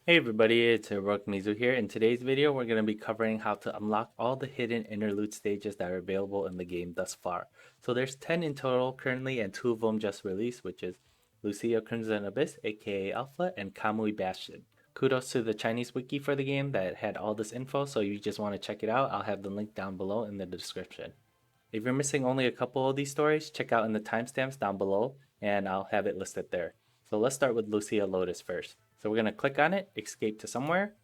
Hey everybody, it's HeroicMizu here. In today's video, we're going to be covering how to unlock all the hidden interlude stages that are available in the game thus far. So there's 10 in total currently, and 2 of them just released, which is Lucia Crimson Abyss, aka Alpha, and Kamui Bastion. Kudos to the Chinese wiki for the game that had all this info, so if you just want to check it out, I'll have the link down below in the description. If you're missing only a couple of these stories, check out in the timestamps down below, and I'll have it listed there. So let's start with Lucia Lotus first. So we're going to click on it, escape to somewhere,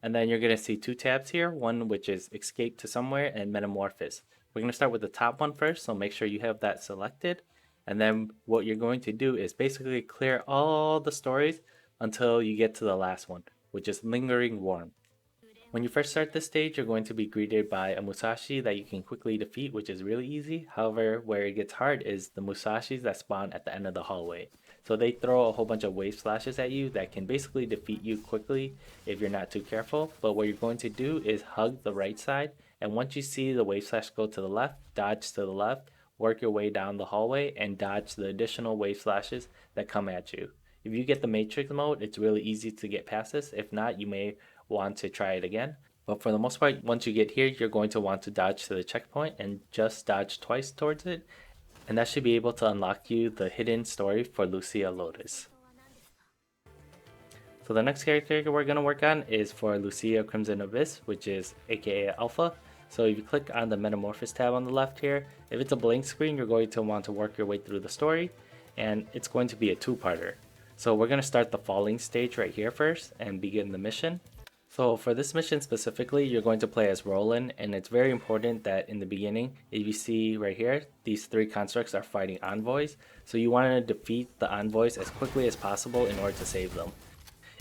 and then you're going to see 2 tabs here, one which is escape to somewhere and metamorphosis. We're going to start with the top one first, so make sure you have that selected. And then what you're going to do is basically clear all the stories until you get to the last one, which is Lingering Warmth. When you first start this stage, you're going to be greeted by a Musashi that you can quickly defeat, which is really easy. However, where it gets hard is the Musashis that spawn at the end of the hallway. So they throw a whole bunch of wave slashes at you that can basically defeat you quickly if you're not too careful. But what you're going to do is hug the right side, and once you see the wave slash go to the left, dodge to the left, work your way down the hallway, and dodge the additional wave slashes that come at you. If you get the Matrix mode, it's really easy to get past this. If not, you may want to try it again. But for the most part, once you get here, you're going to want to dodge to the checkpoint and just dodge twice towards it. And that should be able to unlock you the hidden story for Lucia Lotus. So the next character we're going to work on is for Lucia Crimson Abyss, which is aka Alpha. So if you click on the Metamorphosis tab on the left here, if it's a blank screen, you're going to want to work your way through the story, and it's going to be a 2-parter. So we're going to start the falling stage right here first and begin the mission. So for this mission specifically, you're going to play as Roland, and it's very important that in the beginning, if you see right here, these 3 constructs are fighting envoys. So you want to defeat the envoys as quickly as possible in order to save them.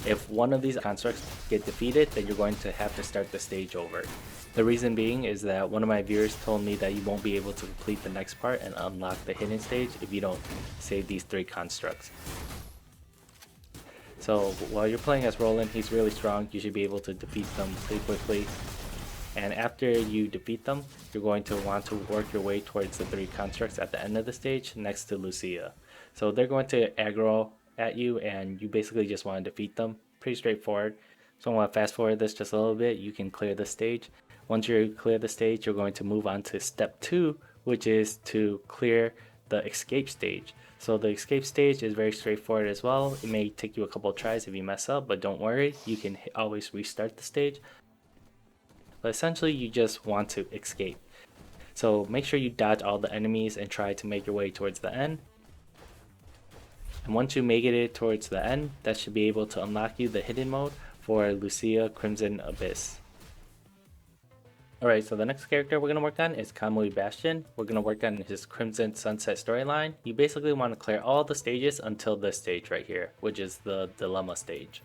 If one of these constructs get defeated, then you're going to have to start the stage over. The reason being is that one of my viewers told me that you won't be able to complete the next part and unlock the hidden stage if you don't save these 3 constructs. So while you're playing as Roland, he's really strong. You should be able to defeat them pretty quickly. And after you defeat them, you're going to want to work your way towards the 3 constructs at the end of the stage next to Lucia. So they're going to aggro at you, and you basically just want to defeat them. Pretty straightforward. So I want to fast forward this just a little bit. You can clear the stage. Once you clear the stage, you're going to move on to step 2, which is to clear the escape stage. So the escape stage is very straightforward as well. It may take you a couple tries if you mess up, but don't worry, you can always restart the stage. But essentially you just want to escape. So make sure you dodge all the enemies and try to make your way towards the end. And once you make it towards the end, that should be able to unlock you the hidden mode for Lucia Crimson Abyss. Alright, so the next character we're going to work on is Kamui Bastion. We're going to work on his Crimson Sunset storyline. You basically want to clear all the stages until this stage right here, which is the dilemma stage.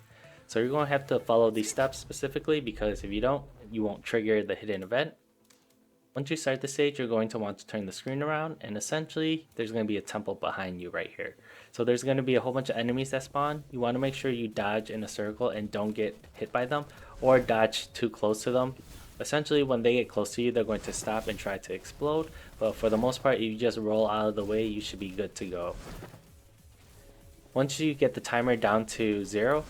So you're going to have to follow these steps specifically, because if you don't, you won't trigger the hidden event. Once you start the stage, you're going to want to turn the screen around, and essentially there's going to be a temple behind you right here. So there's going to be a whole bunch of enemies that spawn. You want to make sure you dodge in a circle and don't get hit by them, or dodge too close to them. Essentially, when they get close to you, they're going to stop and try to explode. But for the most part, if you just roll out of the way, you should be good to go. Once you get the timer down to 0,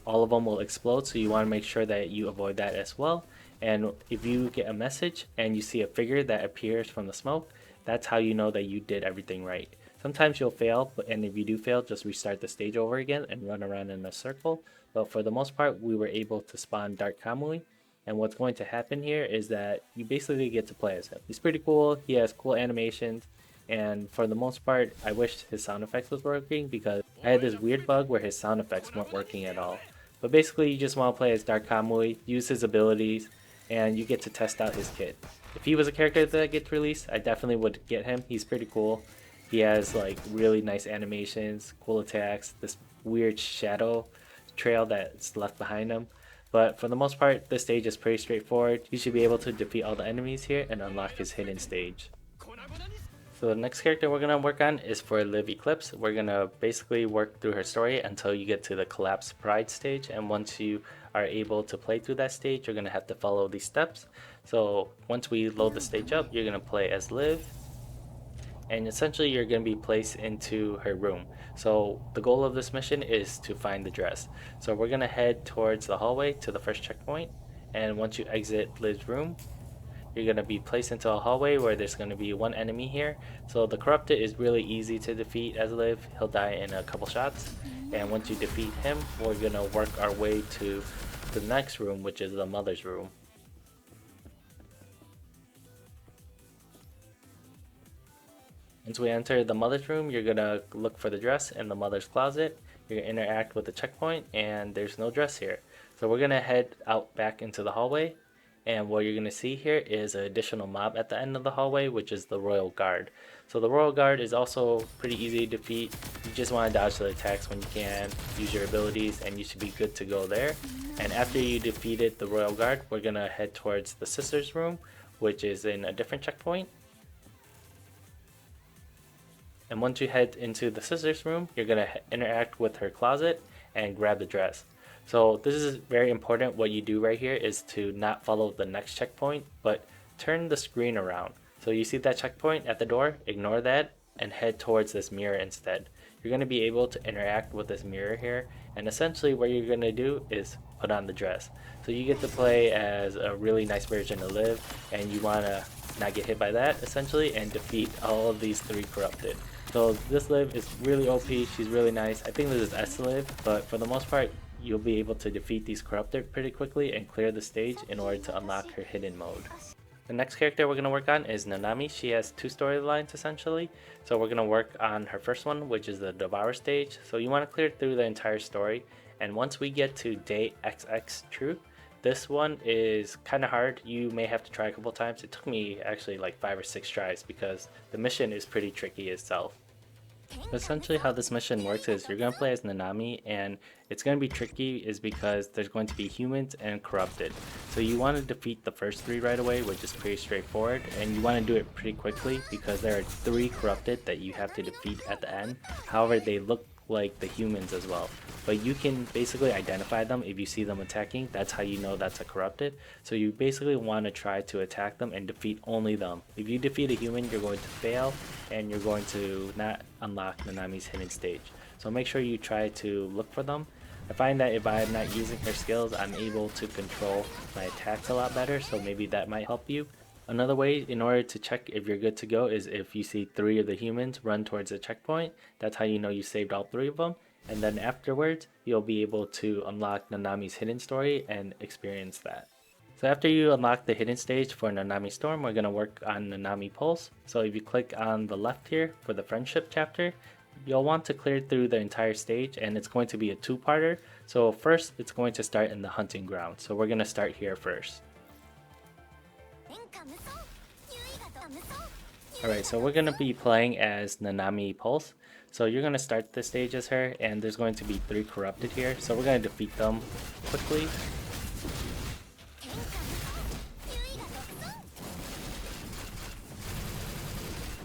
all of them will explode. So you want to make sure that you avoid that as well. And if you get a message and you see a figure that appears from the smoke, that's how you know that you did everything right. Sometimes you'll fail, and if you do fail, just restart the stage over again and run around in a circle. But for the most part, we were able to spawn Dark Kamui. And what's going to happen here is that you basically get to play as him. He's pretty cool, he has cool animations, and for the most part, I wish his sound effects was working, because I had this weird bug where his sound effects weren't working at all. But basically, you just want to play as Dark Kamui, use his abilities, and you get to test out his kit. If he was a character that gets released, I definitely would get him. He's pretty cool. He has like really nice animations, cool attacks, this weird shadow trail that's left behind him. But for the most part, this stage is pretty straightforward. You should be able to defeat all the enemies here and unlock his hidden stage. So the next character we're going to work on is for Liv Eclipse. We're going to basically work through her story until you get to the Collapse Pride stage. And once you are able to play through that stage, you're going to have to follow these steps. So once we load the stage up, you're going to play as Liv. and essentially you're going to be placed into her room. So the goal of this mission is to find the dress. So we're going to head towards the hallway to the first checkpoint, and once you exit Liv's room, you're going to be placed into a hallway where there's going to be one enemy here. So the Corrupted is really easy to defeat as Liv. He'll die in a couple shots, and once you defeat him, we're going to work our way to the next room, which is the Mother's room. Once we enter the Mother's room, you're going to look for the dress in the Mother's closet. You're going to interact with the checkpoint, and there's no dress here. So we're going to head out back into the hallway, and what you're going to see here is an additional mob at the end of the hallway, which is the Royal Guard. So the Royal Guard is also pretty easy to defeat. You just want to dodge the attacks when you can, use your abilities, and you should be good to go there. And after you defeated the Royal Guard, we're going to head towards the Sisters room, which is in a different checkpoint. And once you head into the Sisters room, you're going to interact with her closet and grab the dress. So this is very important. What you do right here is to not follow the next checkpoint, but turn the screen around. So you see that checkpoint at the door, ignore that and head towards this mirror instead. You're going to be able to interact with this mirror here, and essentially what you're going to do is put on the dress. So you get to play as a really nice version of Liv, and you want to not get hit by that essentially and defeat all of these 3 Corrupted. So this Liv is really OP, she's really nice. I think this is S Liv, but for the most part you'll be able to defeat these Corrupted pretty quickly and clear the stage in order to unlock her hidden mode. The next character we're going to work on is Nanami. She has 2 storylines essentially. So we're going to work on her first one, which is the Devour stage. So you want to clear through the entire story, and once we get to day XX True, this one is kind of hard. You may have to try a couple times. It took me actually like 5 or 6 tries because the mission is pretty tricky itself. Essentially how this mission works is you're going to play as Nanami, and it's going to be tricky is because there's going to be humans and Corrupted. So you want to defeat the first 3 right away, which is pretty straightforward, and you want to do it pretty quickly because there are 3 Corrupted that you have to defeat at the end. However, they look like the humans as well, but you can basically identify them if you see them attacking. That's how you know that's a Corrupted. So you basically want to try to attack them and defeat only them. If you defeat a human, you're going to fail and you're going to not unlock Nanami's hidden stage. So make sure you try to look for them. I find that if I'm not using her skills, I'm able to control my attacks a lot better, so maybe that might help you. Another way in order to check if you're good to go is if you see 3 of the humans run towards a checkpoint. That's how you know you saved all 3 of them. And then afterwards, you'll be able to unlock Nanami's hidden story and experience that. So after you unlock the hidden stage for Nanami Storm, we're going to work on Nanami Pulse. So if you click on the left here for the friendship chapter, you'll want to clear through the entire stage, and it's going to be a 2-parter. So first, it's going to start in the hunting ground. So we're going to start here first. Alright, so we're going to be playing as Nanami Pulse. So you're going to start the stage as her, and there's going to be 3 Corrupted here. So we're going to defeat them quickly.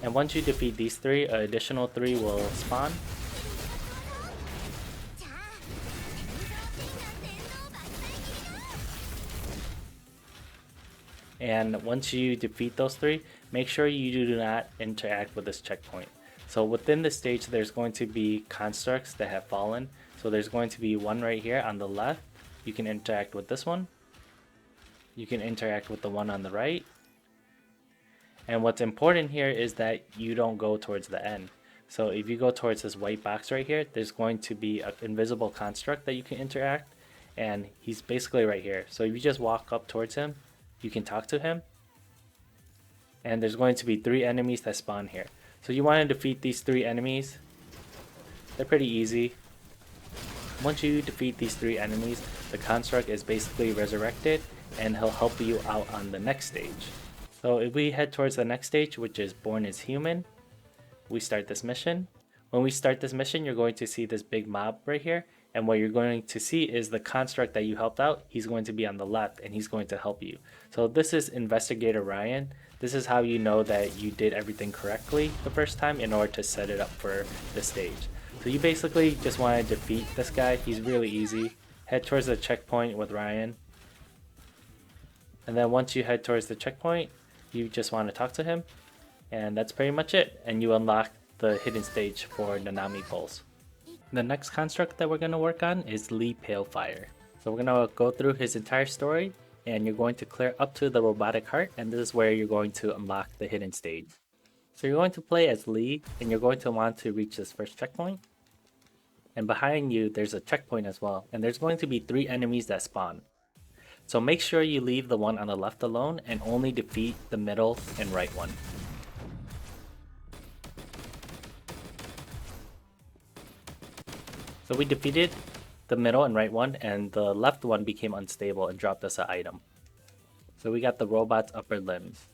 And once you defeat these 3, additional 3 will spawn. And once you defeat those 3, make sure you do not interact with this checkpoint. So within the stage, there's going to be constructs that have fallen. So there's going to be one right here on the left. You can interact with this one. You can interact with the one on the right. And what's important here is that you don't go towards the end. So if you go towards this white box right here, there's going to be an invisible construct that you can interact. And he's basically right here. So if you just walk up towards him, you can talk to him. And there's going to be 3 enemies that spawn here. So you want to defeat these 3 enemies. They're pretty easy. Once you defeat these 3 enemies, the construct is basically resurrected, and he'll help you out on the next stage. So if we head towards the next stage, which is Born as Human, we start this mission. When we start this mission, you're going to see this big mob right here, and what you're going to see is the construct that you helped out. He's going to be on the left, and he's going to help you. So this is Investigator Ryan. This is how you know that you did everything correctly the first time in order to set it up for the stage. So you basically just want to defeat this guy. He's really easy. Head towards the checkpoint with Ryan. And then once you head towards the checkpoint, you just want to talk to him. And that's pretty much it, and you unlock the hidden stage for Nanami Pulse. The next construct that we're going to work on is Lee Palefire. So we're going to go through his entire story, and you're going to clear up to the robotic heart, and this is where you're going to unlock the hidden stage. So you're going to play as Lee, and you're going to want to reach this first checkpoint. And behind you, there's a checkpoint as well, and there's going to be 3 enemies that spawn. So make sure you leave the one on the left alone, and only defeat the middle and right one. So we defeated the middle and right one, and the left one became unstable and dropped us an item. So we got the robot's upper limbs.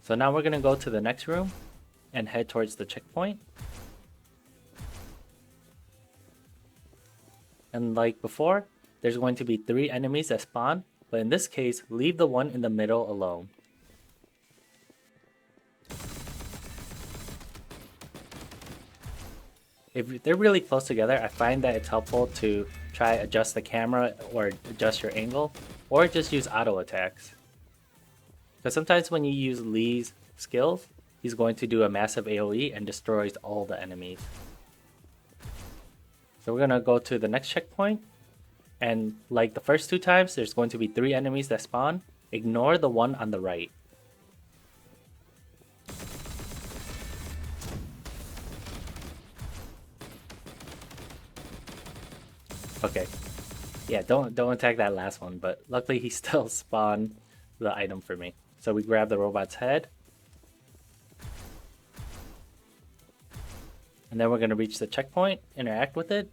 So now we're going to go to the next room and head towards the checkpoint. And like before, there's going to be 3 enemies that spawn, but in this case, leave the one in the middle alone. If they're really close together, I find that it's helpful to try adjust the camera or adjust your angle, or just use auto attacks. Because sometimes when you use Lee's skills, he's going to do a massive AoE and destroys all the enemies. So we're going to go to the next checkpoint, and like the first 2 times, there's going to be 3 enemies that spawn. Ignore the one on the right. Okay, yeah, don't attack that last one, but luckily he still spawned the item for me. So we grab the robot's head, and then we're going to reach the checkpoint, interact with it.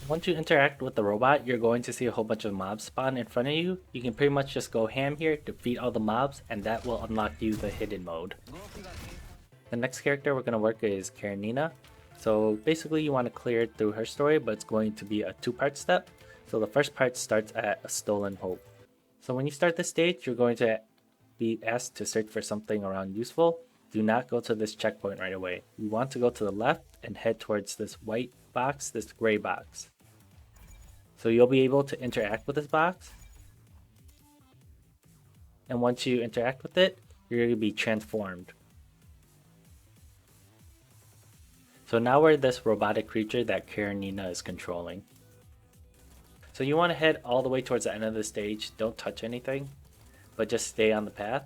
Once you interact with the robot, you're going to see a whole bunch of mobs spawn in front of you. You can pretty much just go ham here, defeat all the mobs, and that will unlock you the hidden mode. The next character we're going to work is Karenina. So basically you want to clear through her story, but it's going to be a 2-part step. So the first part starts at a stolen hope. So when you start this stage, you're going to be asked to search for something around useful. Do not go to this checkpoint right away. You want to go to the left and head towards this white box, this gray box. So you'll be able to interact with this box. And once you interact with it, you're going to be transformed. So now we're this robotic creature that Karenina is controlling. So you want to head all the way towards the end of the stage. Don't touch anything, but just stay on the path.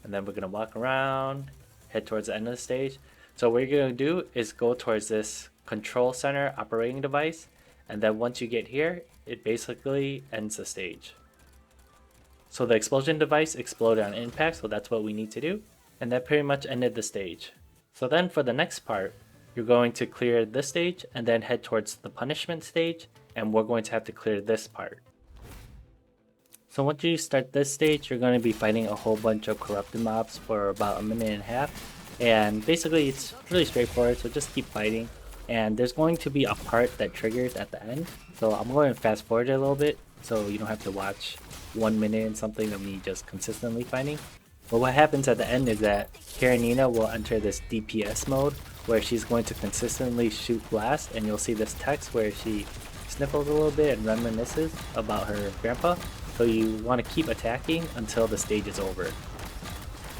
And then we're going to walk around, head towards the end of the stage. So what you're going to do is go towards this control center operating device. And then once you get here, it basically ends the stage. So the explosion device exploded on impact, so that's what we need to do. And that pretty much ended the stage. So then for the next part, you're going to clear this stage and then head towards the punishment stage, and we're going to have to clear this part. So once you start this stage, you're going to be fighting a whole bunch of corrupted mobs for about 1.5 minutes. And basically it's really straightforward, so just keep fighting. And there's going to be a part that triggers at the end. So I'm going to fast forward it a little bit, so you don't have to watch 1 minute and something of me just consistently fighting. But what happens at the end is that Karenina will enter this DPS mode where she's going to consistently shoot blasts, and you'll see this text where she sniffles a little bit and reminisces about her grandpa. So you want to keep attacking until the stage is over.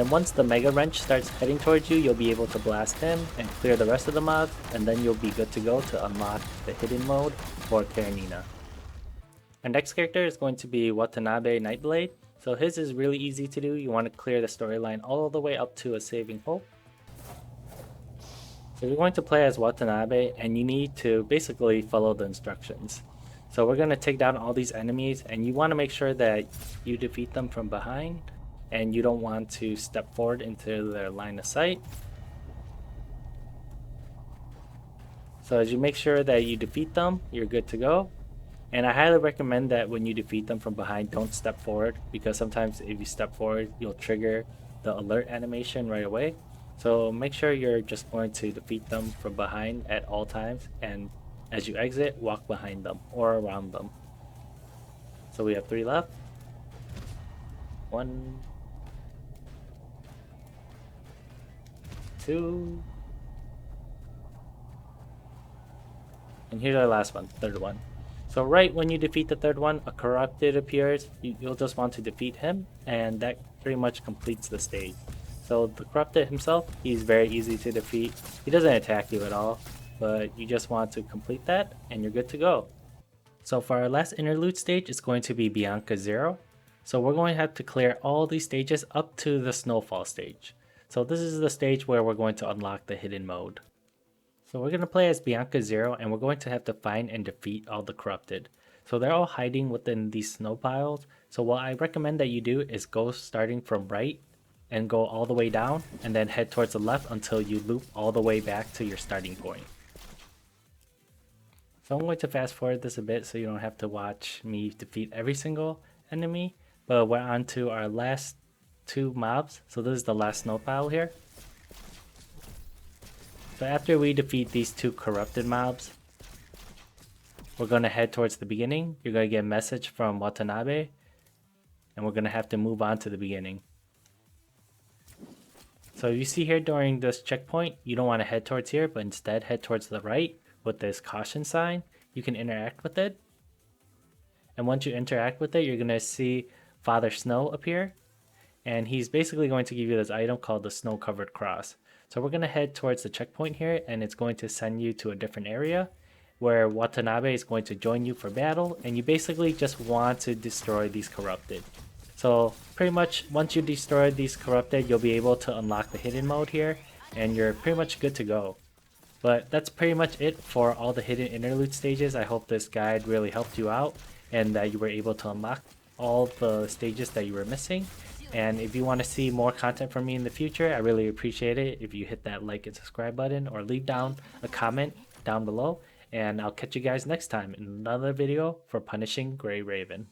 And once the Mega Wrench starts heading towards you, you'll be able to blast him and clear the rest of the mobs, and then you'll be good to go to unlock the hidden mode for Karenina. Our next character is going to be Watanabe Nightblade. So his is really easy to do. You want to clear the storyline all the way up to a saving hope. So you're going to play as Watanabe, and you need to basically follow the instructions. So we're going to take down all these enemies, and you want to make sure that you defeat them from behind, and you don't want to step forward into their line of sight. So as you make sure that you defeat them, you're good to go. And I highly recommend that when you defeat them from behind, don't step forward, because sometimes if you step forward, you'll trigger the alert animation right away. So make sure you're just going to defeat them from behind at all times, and as you exit, walk behind them or around them. So we have 3 left. 1, 2, and here's our last one, third one. So right when you defeat the third one, a corrupted appears. You'll just want to defeat him, and that pretty much completes the stage. So the corrupted himself, he's very easy to defeat. He doesn't attack you at all, but you just want to complete that, and you're good to go. So for our last interlude stage, it's going to be Bianca Zero. So we're going to have to clear all these stages up to the Snowfall stage. So this is the stage where we're going to unlock the hidden mode. So we're going to play as Bianca Zero, and we're going to have to find and defeat all the corrupted. So they're all hiding within these snow piles. So what I recommend that you do is go starting from right and go all the way down, and then head towards the left until you loop all the way back to your starting point. So I'm going to fast forward this a bit so you don't have to watch me defeat every single enemy. But we're on to our last two mobs. So this is the last snow pile here. So after we defeat these two corrupted mobs, we're going to head towards the beginning. You're going to get a message from Watanabe, and we're going to have to move on to the beginning. So you see here during this checkpoint, you don't want to head towards here, but instead head towards the right with this caution sign. You can interact with it. And once you interact with it, you're going to see Father Snow appear. And he's basically going to give you this item called the Snow Covered Cross. So we're going to head towards the checkpoint here, and it's going to send you to a different area where Watanabe is going to join you for battle, and you basically just want to destroy these corrupted. So pretty much once you destroy these corrupted, you'll be able to unlock the hidden mode here, and you're pretty much good to go. But that's pretty much it for all the hidden interlude stages. I hope this guide really helped you out and that you were able to unlock all the stages that you were missing. And if you want to see more content from me in the future, I really appreciate it if you hit that like and subscribe button or leave down a comment down below. And I'll catch you guys next time in another video for Punishing Grey Raven.